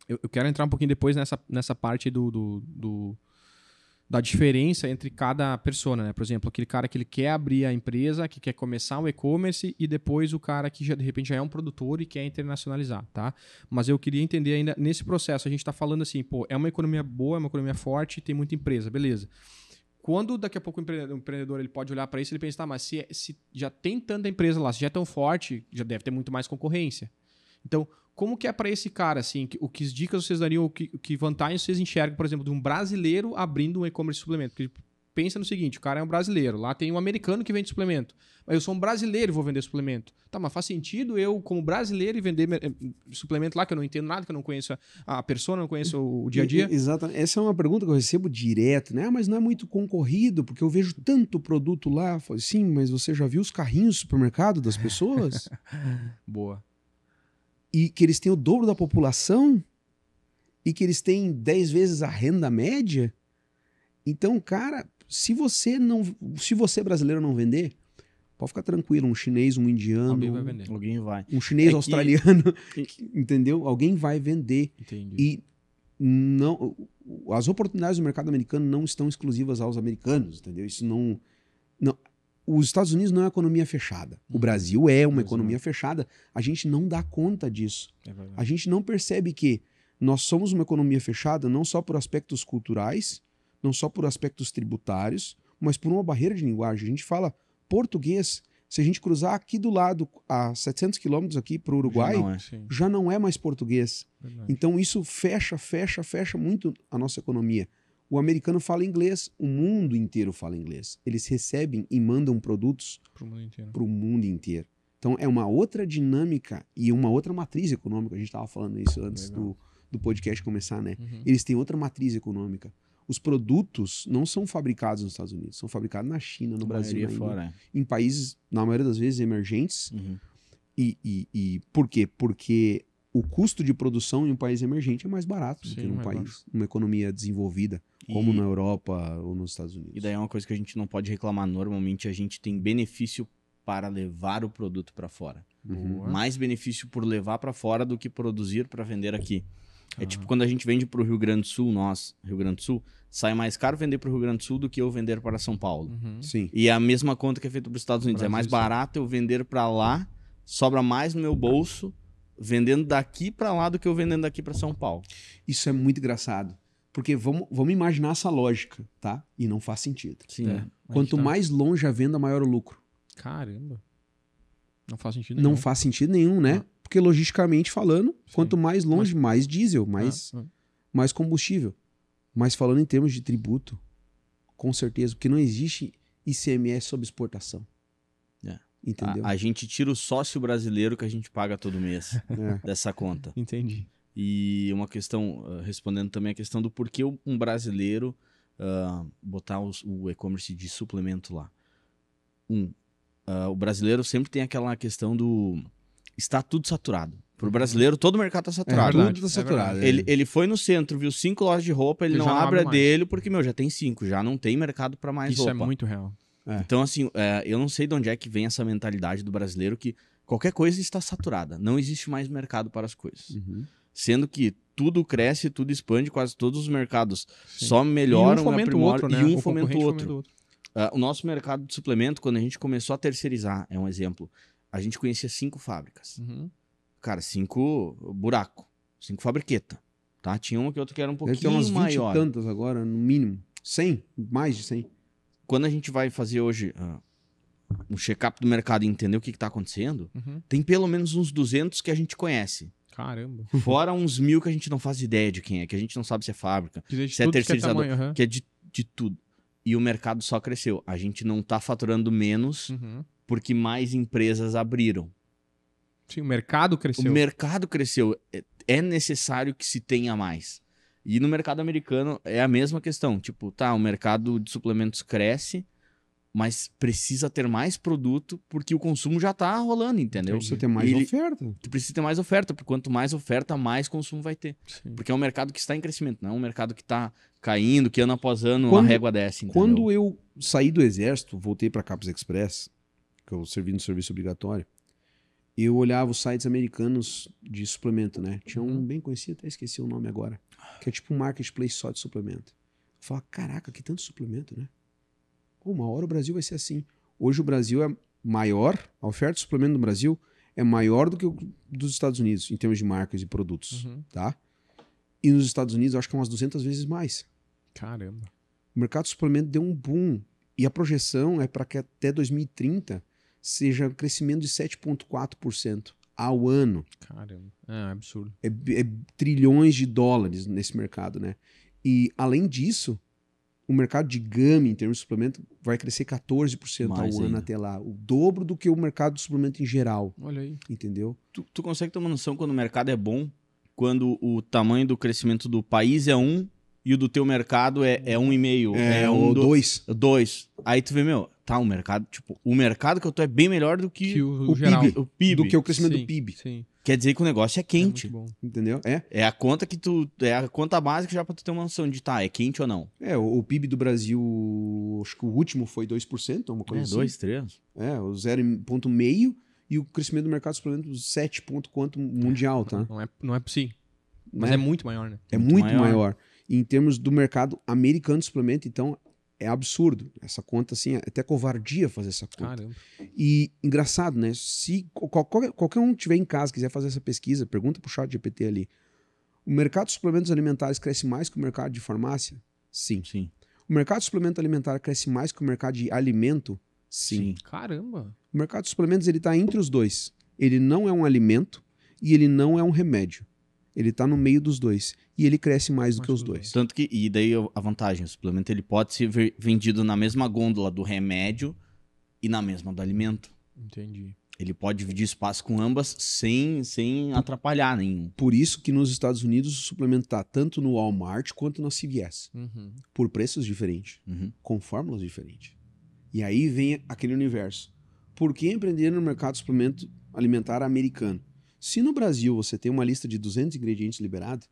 Eu quero entrar um pouquinho depois nessa parte da diferença entre cada persona, né? Por exemplo, aquele cara que ele quer abrir a empresa, que quer começar um e-commerce, e depois o cara que já, de repente já é um produtor e quer internacionalizar, tá? Mas eu queria entender ainda, nesse processo, a gente está falando assim, pô, é uma economia boa, é uma economia forte, tem muita empresa, beleza. Quando daqui a pouco o empreendedor ele pode olhar para isso, ele pensa, tá, mas se já tem tanta empresa lá, se já é tão forte, já deve ter muito mais concorrência. Então, como que é para esse cara, assim, que dicas vocês dariam, que vantagens vocês enxergam, por exemplo, de um brasileiro abrindo um e-commerce de suplemento? Porque pensa no seguinte, o cara é um brasileiro, lá tem um americano que vende suplemento, mas eu sou um brasileiro e vou vender suplemento. Tá, mas faz sentido eu, como brasileiro, e vender suplemento lá, que eu não entendo nada, que eu não conheço a persona, não conheço o dia a dia? Exatamente. Essa é uma pergunta que eu recebo direto, né? Mas não é muito concorrido, porque eu vejo tanto produto lá. Eu falo, sim, mas você já viu os carrinhos do supermercado das pessoas? Boa. E que eles têm o dobro da população e que eles têm 10 vezes a renda média. Então, cara, se você brasileiro não vender, pode ficar tranquilo, um chinês, um indiano, Alguém vai vender. Alguém vai. um chinês australiano, entendeu? Alguém vai vender. Entendi. E não, as oportunidades do mercado americano não estão exclusivas aos americanos, entendeu? Isso não. Os Estados Unidos não é uma economia fechada. O Brasil é uma economia fechada. A gente não dá conta disso. A gente não percebe que nós somos uma economia fechada não só por aspectos culturais, não só por aspectos tributários, mas por uma barreira de linguagem. A gente fala português. Se a gente cruzar aqui do lado, a 700 quilômetros aqui para o Uruguai, já não é mais português. Verdade. Então isso fecha muito a nossa economia. O americano fala inglês, o mundo inteiro fala inglês. Eles recebem e mandam produtos para o mundo inteiro. Então é uma outra dinâmica e uma outra matriz econômica. A gente estava falando isso antes do podcast começar, né? Uhum. Eles têm outra matriz econômica. Os produtos não são fabricados nos Estados Unidos, são fabricados na China, no Brasil, fora, em países, na maioria das vezes, emergentes. Uhum. E por quê? Porque o custo de produção em um país emergente é mais barato do que num país, numa economia desenvolvida, como na Europa ou nos Estados Unidos. E daí é uma coisa que a gente não pode reclamar. Normalmente a gente tem benefício para levar o produto para fora. Uhum. Mais benefício por levar para fora do que produzir para vender aqui. É tipo quando a gente vende para o Rio Grande do Sul, Rio Grande do Sul, sai mais caro vender para o Rio Grande do Sul do que eu vender para São Paulo. Uhum. Sim. E é a mesma conta que é feita para os Estados Unidos. Brasil, é mais barato eu vender para lá, sobra mais no meu bolso, vendendo daqui para lá do que eu vendendo daqui para São Paulo. Isso é muito engraçado. Porque vamos imaginar essa lógica, tá? E não faz sentido. Sim. Quanto mais longe a venda, maior o lucro. Caramba. Não faz sentido nenhum. Não faz sentido nenhum, né? Porque logisticamente falando, quanto mais longe, mais diesel, mais combustível. Mas falando em termos de tributo, com certeza, porque não existe ICMS sobre exportação. Entendeu? A gente tira o sócio brasileiro que a gente paga todo mês dessa conta. Entendi. E uma questão, respondendo também a questão do porquê um brasileiro botar o e-commerce de suplemento lá. O brasileiro sempre tem aquela questão do... Está tudo saturado. Para o brasileiro, todo o mercado está saturado. Tudo está saturado. Ele foi no centro, viu 5 lojas de roupa, ele não abre a dele porque, já tem 5, já não tem mercado para mais roupa. Isso é muito real. Então, assim, eu não sei de onde é que vem essa mentalidade do brasileiro que qualquer coisa está saturada. Não existe mais mercado para as coisas. Uhum. Sendo que tudo cresce, tudo expande, quase todos os mercados só melhoram, e um fomenta o outro, né? E um fomenta o outro. O nosso mercado de suplemento, quando a gente começou a terceirizar, é um exemplo, a gente conhecia 5 fábricas. Uhum. Cara, 5 buraco, 5 fabriqueta, tá? Tinha uma que outra que era um pouquinho tem umas 20 maior. E tantas agora, no mínimo. 100, mais de 100. Quando a gente vai fazer hoje um check-up do mercado e entender o que está acontecendo, tem pelo menos uns 200 que a gente conhece. Caramba. Fora uns 1000 que a gente não faz ideia de quem é, que a gente não sabe se é fábrica, se é terceirizador, que é de tudo. E o mercado só cresceu. A gente não está faturando menos porque mais empresas abriram. Sim, o mercado cresceu. O mercado cresceu. É necessário que se tenha mais. E no mercado americano é a mesma questão. Tipo, o mercado de suplementos cresce, mas precisa ter mais produto porque o consumo já tá rolando, entendeu? Precisa ter mais oferta. Precisa ter mais oferta, porque quanto mais oferta, mais consumo vai ter. Sim. Porque é um mercado que está em crescimento, não é um mercado que está caindo, que ano após ano a régua desce, entendeu? Quando eu saí do exército, voltei para Capes Express, que eu servi no serviço obrigatório, eu olhava os sites americanos de suplemento, né? Tinha um Uhum. bem conhecido, até esqueci o nome agora, que é tipo um marketplace só de suplemento. Eu falava, caraca, que tanto suplemento, né? Pô, uma hora o Brasil vai ser assim. Hoje o Brasil é maior, a oferta de suplemento no Brasil é maior do que o dos Estados Unidos, em termos de marcas e produtos, Uhum. tá? E nos Estados Unidos eu acho que é umas 200 vezes mais. Caramba. O mercado de suplemento deu um boom. E a projeção é para que até 2030 seja um crescimento de 7,4% ao ano. Caramba. É absurdo. É trilhões de dólares nesse mercado, né? E, além disso, o mercado de gummy, em termos de suplemento, vai crescer 14% Mais ao ano ainda. até lá. O dobro do que o mercado de suplemento em geral, Olha aí. entendeu? Tu consegue ter uma noção quando o mercado é bom, quando o tamanho do crescimento do país é 1 e o do teu mercado é 1,5. o 2. 2. Aí tu vê, meu, tá, o mercado, tipo, o mercado que eu tô é bem melhor do que, Que o geral. PIB. o PIB. Do que o crescimento Sim, do PIB, Sim. Quer dizer que o negócio é quente. É muito bom. entendeu? É a conta que tu. É a conta básica já pra tu ter uma noção de tá, é quente ou não. O PIB do Brasil, acho que o último foi 2%, uma coisa assim. 2, 3. O 0,5% e o crescimento do mercado de suplementos 7 ponto quanto mundial, tá? Não é sim. Mas Né? é muito maior, né? É muito muito maior. maior. E em termos do mercado americano de suplemento, então, é absurdo. Essa conta, assim, é até covardia fazer essa conta. Caramba. E engraçado, né? Se qualquer um tiver em casa quiser fazer essa pesquisa, pergunta pro chat GPT ali. O mercado de suplementos alimentares cresce mais que o mercado de farmácia? Sim. Sim. O mercado de suplemento alimentar cresce mais que o mercado de alimento? Sim. Caramba. O mercado de suplementos ele está entre os dois. Ele não é um alimento e ele não é um remédio. Ele está no meio dos dois. E ele cresce mais do que os dois. Tanto que, e daí a vantagem, o suplemento ele pode ser vendido na mesma gôndola do remédio e na mesma do alimento. Entendi. Ele pode dividir espaço com ambas sem atrapalhar nenhum. Por isso que nos Estados Unidos o suplemento está tanto no Walmart quanto na CVS. Uhum. Por preços diferentes. Uhum. Com fórmulas diferentes. E aí vem aquele universo. Por que empreender no mercado de suplemento alimentar americano? Se no Brasil você tem uma lista de 200 ingredientes liberados,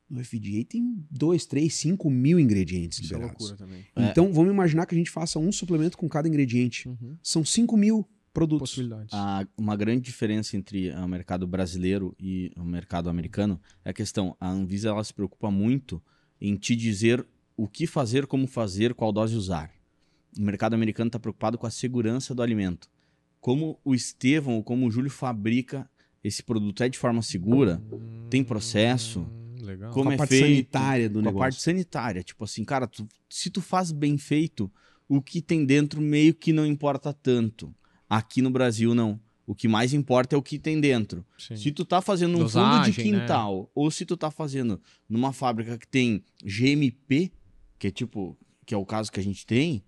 no FDA tem 2, 3, 5 mil ingredientes Isso é liberados. loucura também. Então vamos imaginar que a gente faça um suplemento com cada ingrediente. Uhum. São 5 mil produtos. Possibilidades. Uma grande diferença entre o mercado brasileiro e o mercado americano é a questão, a Anvisa ela se preocupa muito em te dizer o que fazer, como fazer, qual dose usar. O mercado americano está preocupado com a segurança do alimento. Como o Estevão ou como o Júlio fabrica esse produto é de forma segura, tem processo, Legal. como Com a é parte feito, sanitária do com a negócio. parte sanitária. Tipo assim, cara, se tu faz bem feito, o que tem dentro meio que não importa tanto. Aqui no Brasil, não. O que mais importa é o que tem dentro. Sim. Se tu tá fazendo um fundo Dosagem, de quintal, ou se tu tá fazendo numa fábrica que tem GMP, que é tipo, que é o caso que a gente tem,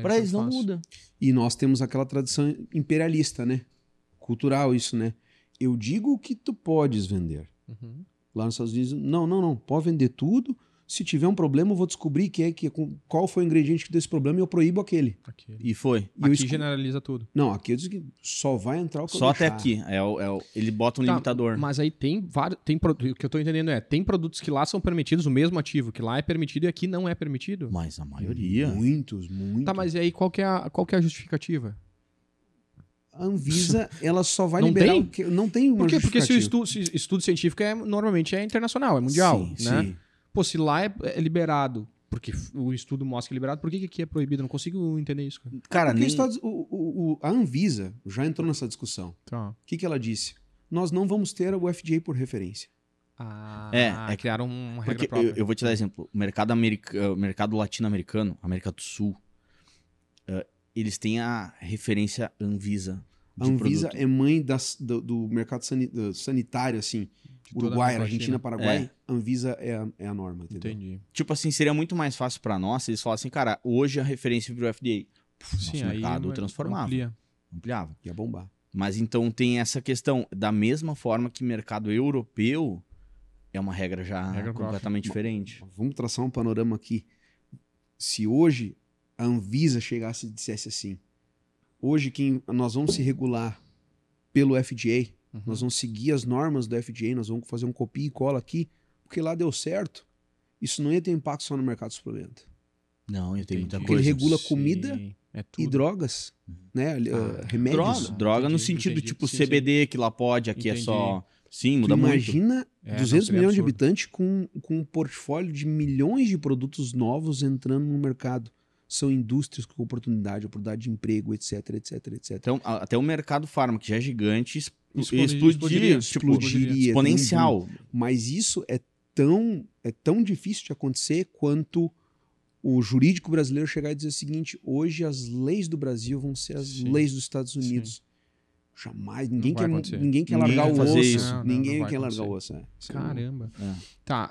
pra eles não fácil. muda. E nós temos aquela tradição imperialista, né? Cultural isso, né? Eu digo o que tu podes vender. Uhum. Lá nos Estados Unidos, não. Pode vender tudo. Se tiver um problema, eu vou descobrir qual foi o ingrediente que deu esse problema e eu proíbo aquele. Aqui, E foi. E eu aqui generaliza tudo. Não, aqui eu digo que só vai entrar o que eu Só até deixar. aqui. Ele bota um Tá, limitador. Mas aí tem vários. O que eu tô entendendo tem produtos que lá são permitidos, o mesmo ativo que lá é permitido e aqui não é permitido. Mas a maioria. Muitos. Tá, mas e aí qual que é a justificativa? A Anvisa, ela só vai Não liberar tem? o que... Não tem uma Por quê? Porque se o justificativa. estudo científico normalmente é internacional, é mundial, Sim, né? sim. Pô, se lá é liberado, porque o estudo mostra que é liberado, por que aqui é proibido? Eu não consigo entender isso, cara. Cara, Porque nem... os Estados- a Anvisa já entrou nessa discussão. Tá. O que ela disse? Nós não vamos ter o FDA por referência. Criaram uma regra Porque própria. eu vou te dar exemplo. O mercado latino-americano, América do Sul, eles têm a referência Anvisa A de Anvisa produto. é mãe do mercado sanitário, assim. toda a Uruguai, América Argentina, Latina. Paraguai. A Anvisa é a norma, entendeu? Entendi. Tipo assim, seria muito mais fácil pra nós se eles falassem, cara, hoje a referência pro FDA. Nosso Sim, aí mercado transformava, amplia. ampliava. Ia bombar. Mas então tem essa questão, da mesma forma que mercado europeu é uma regra já Regra completamente diferente. Vamos traçar um panorama aqui. Se hoje a Anvisa chegasse e dissesse assim, hoje nós vamos se regular pelo FDA, nós vamos seguir as normas do FDA, nós vamos fazer um copia e cola aqui, porque lá deu certo, isso não ia ter impacto só no mercado de suplemento. Não, ia ter muita Entendi. Porque ele coisa. regula Sim. comida É tudo. e drogas, né? Remédios. Droga no entendi, sentido, entendi. tipo, Sim, CBD, que lá pode, aqui Entendi. é só... Sim, Tu muda muito. imagina É, 200 seria milhões de absurdo. habitantes com um portfólio de milhões de produtos novos entrando no mercado. São indústrias com oportunidade de emprego, etc, etc, etc. Então, até o mercado farma, que já é gigante, Explodiria. tipo, Explodiria, exponencial. Mas isso é tão difícil de acontecer quanto o jurídico brasileiro chegar e dizer o seguinte: hoje as leis do Brasil vão ser as Sim. leis dos Estados Unidos. Jamais. Ninguém vai quer, acontecer. ninguém quer Ninguém largar vai o fazer osso. isso. Não Ninguém vai quer largar o acontecer. osso. Isso Caramba. É. Tá.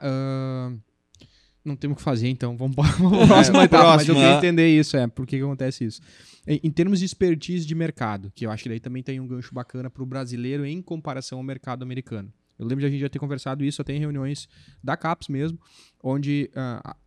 Não temos o que fazer, então. Vamos para a próxima etapa. Mas eu queria entender isso. Por que acontece isso? Em termos de expertise de mercado, que eu acho que daí também tem um gancho bacana para o brasileiro em comparação ao mercado americano. Eu lembro de a gente já ter conversado isso até em reuniões da CAPES mesmo, onde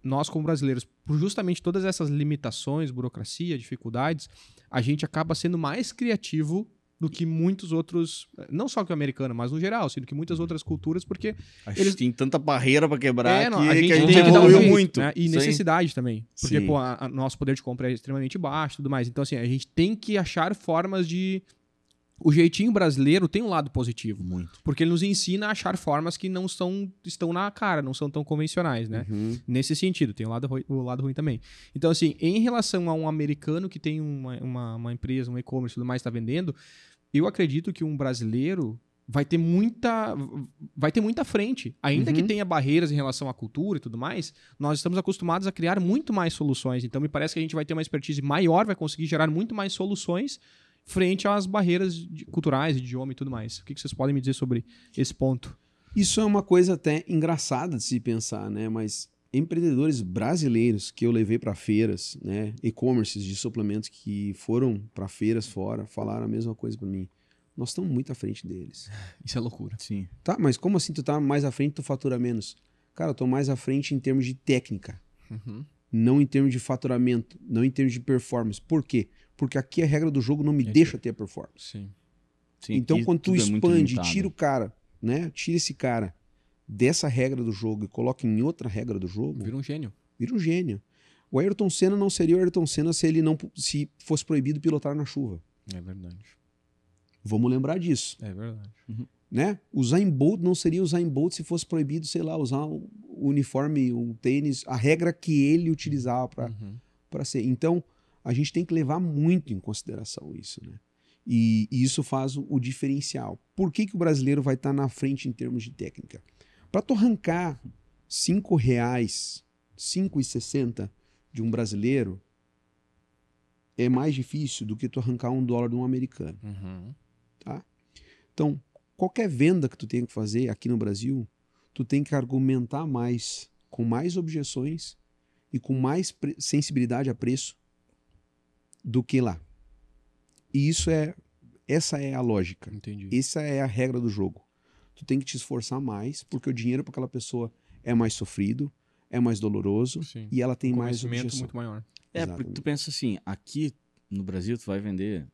nós, como brasileiros, por justamente todas essas limitações, burocracia, dificuldades, a gente acaba sendo mais criativo do que muitos outros, não só que o americano, mas no geral, assim, do que muitas outras culturas, porque A gente tem tanta barreira pra quebrar não, que a gente a tem gente que dar um evoluiu jeito, muito. né? E Sim. necessidade também. Porque, Sim. pô, nosso poder de compra é extremamente baixo e tudo mais. Então, assim, a gente tem que achar formas de... O jeitinho brasileiro tem um lado positivo. Muito. Porque ele nos ensina a achar formas que não estão na cara, não são tão convencionais, né? Uhum. Nesse sentido, tem o lado ruim também. Então, assim, em relação a um americano que tem uma empresa, um e-commerce e tudo mais, está vendendo, eu acredito que um brasileiro vai ter muita frente. Ainda que tenha barreiras em relação à cultura e tudo mais, nós estamos acostumados a criar muito mais soluções. Então, me parece que a gente vai ter uma expertise maior, vai conseguir gerar muito mais soluções frente às barreiras culturais, de idioma e tudo mais. O que vocês podem me dizer sobre esse ponto? Isso é uma coisa até engraçada de se pensar, né? Mas empreendedores brasileiros que eu levei para feiras, né? E-commerces de suplementos que foram para feiras fora, falaram a mesma coisa para mim. Nós estamos muito à frente deles. Isso é loucura. Sim. Tá, mas como assim tu tá mais à frente, tu fatura menos? Cara, eu tô mais à frente em termos de técnica, não em termos de faturamento, não em termos de performance. Por quê? Porque aqui a regra do jogo não me deixa ter performance. Sim. Sim, Então, aqui quando tu tudo é muito expande, limitado. tira o cara, né? Tira esse cara dessa regra do jogo e coloca em outra regra do jogo, Vira um gênio. vira um gênio. O Ayrton Senna não seria o Ayrton Senna se fosse proibido pilotar na chuva. É verdade. Vamos lembrar disso, É verdade. né? O Usain Bolt não seria o Usain Bolt se fosse proibido, sei lá, usar o uniforme, o tênis, a regra que ele utilizava para ser. Então, a gente tem que levar muito em consideração isso, né? E isso faz o diferencial. Por que o brasileiro vai estar na frente em termos de técnica? Para tu arrancar R$ 5,60 de um brasileiro, é mais difícil do que tu arrancar $1 de um americano. Tá? Então, qualquer venda que tu tenha que fazer aqui no Brasil, tu tem que argumentar mais, com mais objeções e com mais sensibilidade a preço do que lá. E essa é a lógica. Entendi. Essa é a regra do jogo. Tu tem que te esforçar mais, porque o dinheiro para aquela pessoa é mais sofrido, é mais doloroso Sim. e ela tem Um mais conhecimento objeção. muito maior. Porque tu pensa assim, aqui no Brasil tu vai vender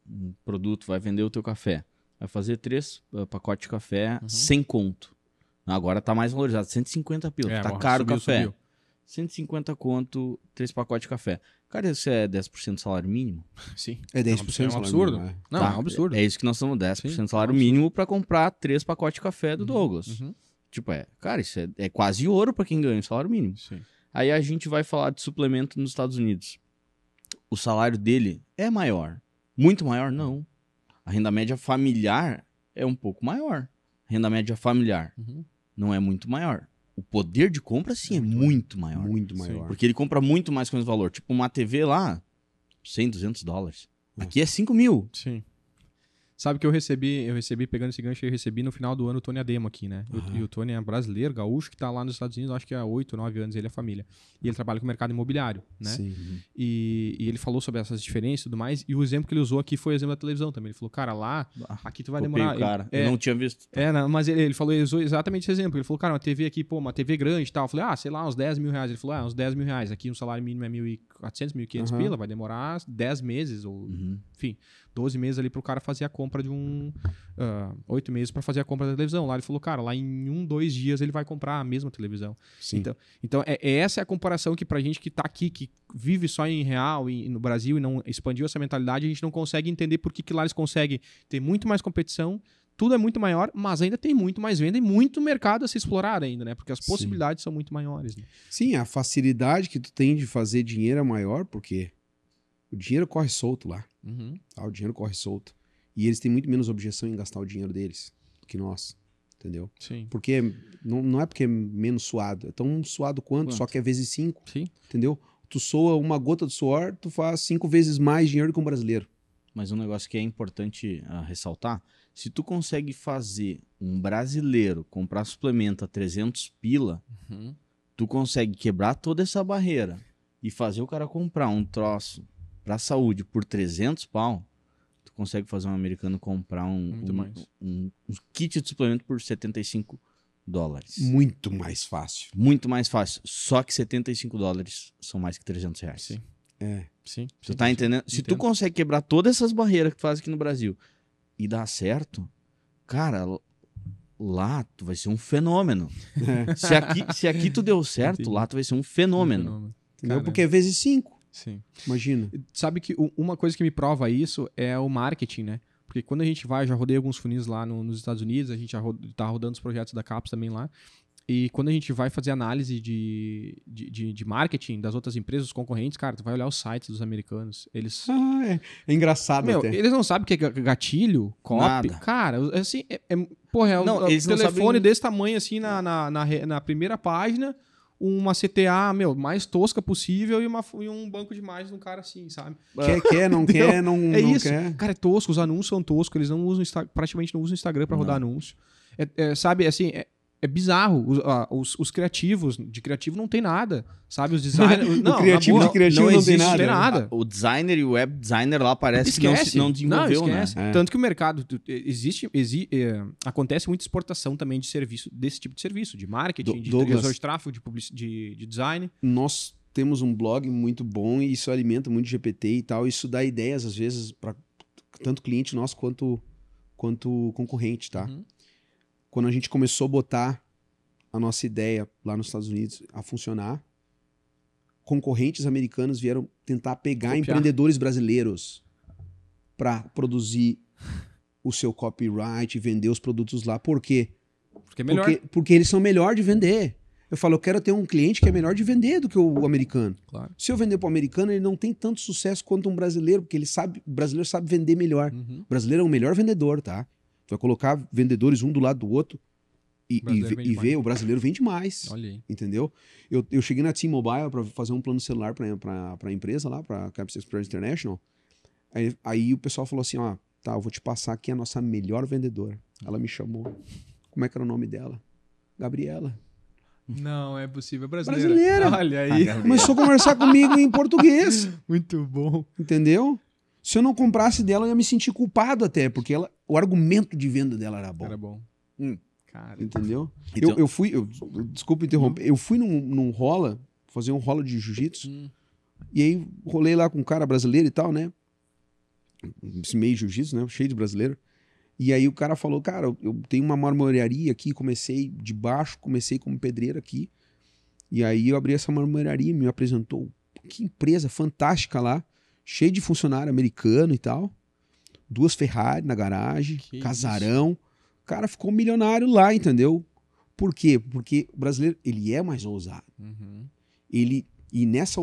um produto, vai vender o teu café. Vai fazer 3 pacotes de café sem conto. Agora tá mais valorizado, 150 pila. Tá caro o café. Subiu. 150 conto, 3 pacotes de café. Cara, isso é 10% do salário mínimo? Sim. É 10% É um salário absurdo. mínimo, é. Não, Tá, é um absurdo. É isso que nós estamos, 10% Sim, do salário é um absurdo. mínimo pra comprar 3 pacotes de café do Douglas. Tipo, cara, isso é quase ouro pra quem ganha o salário mínimo. Sim. Aí a gente vai falar de suplemento nos Estados Unidos. O salário dele é maior. Muito maior? Não. A renda média familiar é um pouco maior. A renda média familiar não é muito maior. O poder de compra, sim, é muito maior. Muito maior. Porque ele compra muito mais com esse valor. Tipo, uma TV lá, $100, $200. Aqui é 5 mil. Sim. Sabe que eu recebi, pegando esse gancho, eu recebi no final do ano o Tony Ademo aqui, né? E o Tony é brasileiro, gaúcho, que tá lá nos Estados Unidos, acho que há 8, 9 anos, ele é família. E ele trabalha com o mercado imobiliário, né? Sim. E ele falou sobre essas diferenças e tudo mais, e o exemplo que ele usou aqui foi o exemplo da televisão também. Ele falou, cara, lá, aqui tu vai Copiei demorar... o cara. Eu Eu não tinha visto. não, mas ele falou, ele usou exatamente esse exemplo. Ele falou, cara, uma TV aqui, pô, uma TV grande e tal. Eu falei, sei lá, uns 10 mil reais. Ele falou, uns 10 mil reais. Aqui um salário mínimo é 1.400, 1.500 pila, vai demorar 10 meses, ou enfim, 12 meses ali pro cara fazer a compra compra de 8 meses para fazer a compra da televisão. Lá ele falou, cara, lá em 2 dias ele vai comprar a mesma televisão. Sim. Então essa é a comparação que pra gente que tá aqui, que vive só em real e no Brasil e não expandiu essa mentalidade, a gente não consegue entender por que lá eles conseguem ter muito mais competição, tudo é muito maior, mas ainda tem muito mais venda e muito mercado a se explorar ainda, né? Porque as possibilidades são muito maiores. Né? Sim, a facilidade que tu tem de fazer dinheiro é maior, porque o dinheiro corre solto lá. Tá? O dinheiro corre solto. E eles têm muito menos objeção em gastar o dinheiro deles do que nós. Entendeu? Sim. Porque não é porque é menos suado. É tão suado quanto? Só que é vezes 5. Sim. Entendeu? Tu soa uma gota de suor, tu faz 5 vezes mais dinheiro que um brasileiro. Mas um negócio que é importante ressaltar, se tu consegue fazer um brasileiro comprar suplemento a 300 pila, tu consegue quebrar toda essa barreira e fazer o cara comprar um troço pra saúde por 300 pau, tu consegue fazer um americano comprar um kit de suplemento por $75. Muito mais fácil. Muito mais fácil. Só que $75 são mais que R$300. Sim. Sim. Tu tá entendendo? Se tu consegue quebrar todas essas barreiras que tu faz aqui no Brasil e dar certo, cara, lá tu vai ser um fenômeno. Se aqui tu deu certo, lá tu vai ser um fenômeno. Entendeu? Porque é vezes 5. Sim. Imagina. Sabe que uma coisa que me prova isso é o marketing, né? Porque quando a gente vai, já rodei alguns funis lá nos Estados Unidos, a gente já tá rodando os projetos da CAPES também lá. E quando a gente vai fazer análise de marketing das outras empresas, dos concorrentes, cara, tu vai olhar os sites dos americanos. Eles. É engraçado até. Eles não sabem o que é gatilho, copy. Nada. Cara, assim, porra, Não, o eles não telefone sabem... desse tamanho, assim, na primeira página, uma CTA, mais tosca possível e um banco de imagens de um cara assim, sabe? Quer, não quer, não, é não isso. quer. Cara, é tosco, os anúncios são toscos, eles não usam, praticamente não usam o Instagram pra rodar anúncio. Sabe, assim, é bizarro. Os criativos, de criativo não tem nada, sabe? Os designers... O criativo de criativo não tem nada. Não tem nada. O designer e o web designer lá parece Esquece. que não desenvolveu, né? Tanto que o mercado acontece muita exportação também de serviço, desse tipo de serviço, de marketing, de gestão de tráfego, de design. Nós temos um blog muito bom e isso alimenta muito GPT e tal. Isso dá ideias, às vezes, para tanto cliente nosso quanto concorrente, tá? Quando a gente começou a botar a nossa ideia lá nos Estados Unidos a funcionar, concorrentes americanos vieram tentar pegar empreendedores brasileiros para produzir o seu copyright e vender os produtos lá. Por quê? Porque é melhor. Porque eles são melhor de vender. Eu falo, eu quero ter um cliente que é melhor de vender do que o americano. Claro. Se eu vender para o americano, ele não tem tanto sucesso quanto um brasileiro, porque o brasileiro sabe vender melhor. O brasileiro é o melhor vendedor, tá? Tu vai colocar vendedores um do lado do outro e ver, o brasileiro vende mais. Olha aí. Entendeu? Eu cheguei na T-Mobile para fazer um plano celular para a empresa lá, para a Caps Express International. Aí o pessoal falou assim, ó, tá, eu vou te passar aqui a nossa melhor vendedora. Ela me chamou. Como é que era o nome dela? Gabriela. Não, é possível. Brasileira. Olha aí. Começou a conversar comigo em português. Muito bom. Entendeu? Se eu não comprasse dela, eu ia me sentir culpado até, porque o argumento de venda dela era bom. Era bom. Cara. Entendeu? Então... Desculpa interromper, eu fui num rola, fazer um rola de jiu-jitsu, e aí rolei lá com um cara brasileiro e tal, né? Esse meio jiu-jitsu, né? Cheio de brasileiro. E aí o cara falou, cara, eu tenho uma marmoraria aqui, comecei de baixo, comecei como pedreiro aqui, e aí eu abri essa marmoraria, me apresentou, que empresa fantástica lá, cheio de funcionário americano e tal, 2 Ferrari na garagem, que casarão, o cara ficou milionário lá, entendeu? Por quê? Porque o brasileiro, ele é mais ousado. E nessa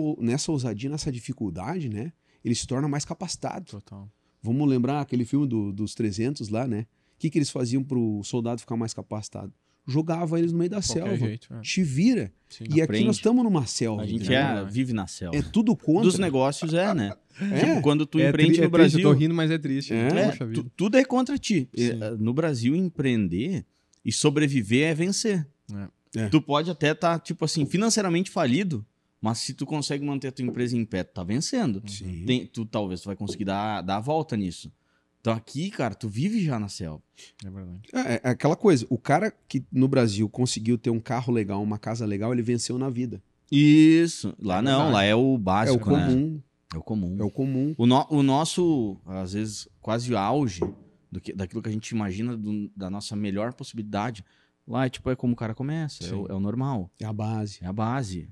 ousadia, nessa dificuldade, né, ele se torna mais capacitado. Total. Vamos lembrar aquele filme dos 300 lá, né? O que eles faziam pro soldado ficar mais capacitado? Jogava eles no meio da selva. Jeito, Te vira. Sim. E aqui nós estamos numa selva. A gente vive na selva. É tudo contra. Dos negócios né? Tipo, quando tu É empreende no triste, Brasil... eu tô rindo, mas é triste. Poxa vida. Tudo é contra ti. No Brasil, empreender e sobreviver é vencer. Tu pode até estar, tipo assim, financeiramente falido, mas se tu consegue manter a tua empresa em pé, tu tá vencendo. Talvez tu vai conseguir dar a volta nisso. Então aqui, cara, tu vive já na selva. É verdade. É aquela coisa, o cara que no Brasil conseguiu ter um carro legal, uma casa legal, ele venceu na vida. Isso. Lá não, lá é o básico, é o comum. né? É o comum. É o comum. O nosso, às vezes, quase auge daquilo que a gente imagina da nossa melhor possibilidade. Lá, tipo, é como o cara começa, é o normal. É a base. É a base.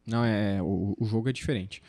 Não, o jogo é diferente.